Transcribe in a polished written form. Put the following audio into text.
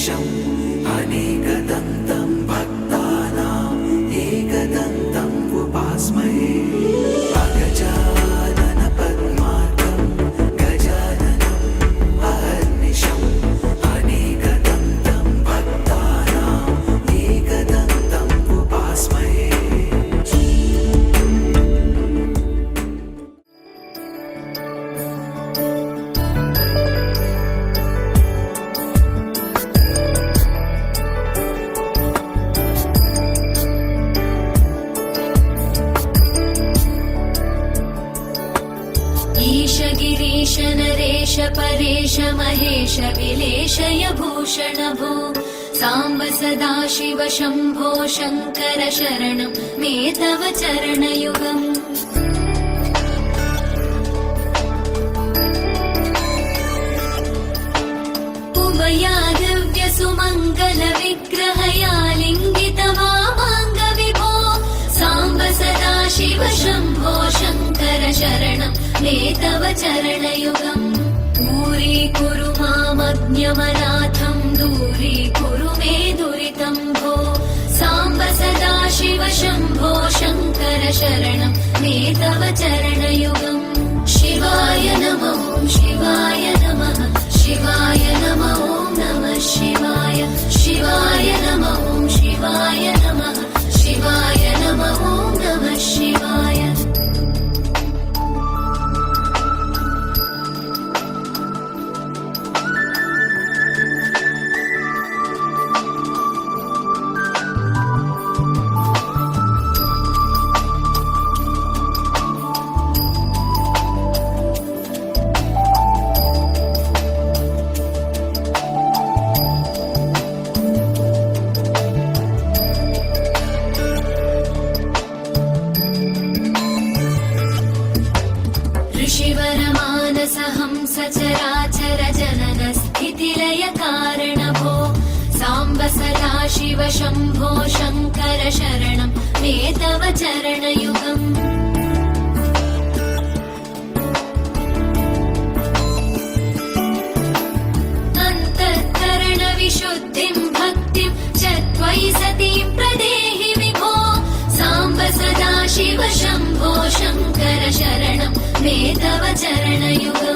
अहर्निशम् अनेकदन्तं भक्तानाम् एकदन्तम् उपास्महे अगजानन पद्मार्कं गजाननम् अहर्निशम् अनेकदन्तं भक्तानाम् एकदन्तम् उपास्महे ईश गिरीश नरेश परेश महेश विलेशय भूषण भो साम्ब सदाशिव शम्भो शङ्कर शरणं मे तव चरणयुगम् उमया दिव्य सुमङ्गल विग्रहया लिङ्गित वामाङ्ग विभो साम्ब सदाशिव शम्भो शङ्कर शरणं मे तव चरणयुगम् दूरीकुरु मामज्ञमनाथं दूरीकुरु मे दुरितं भो साम्ब सदाशिव शम्भो शङ्कर शरणं मे तव चरणयुगम् शिवाय नमः शिवाय नमः शिवाय नमः नमः शिवाय शिवाय नमः शिवाय नमः शिवाय नमः नमः शिवाय ऋषिवरमानसहंस चराचर जनन स्थितिलय कारण भो साम्ब सदाशिव शम्भो शङ्कर शरणं मे तव चरणयुगम् अन्तःकरण विशुद्धिं भक्तिं च त्वयि सतीं प्रदेहि विभो साम्ब सदाशिव शम्भो शङ्कर शरणं मे तव चरणयुगम्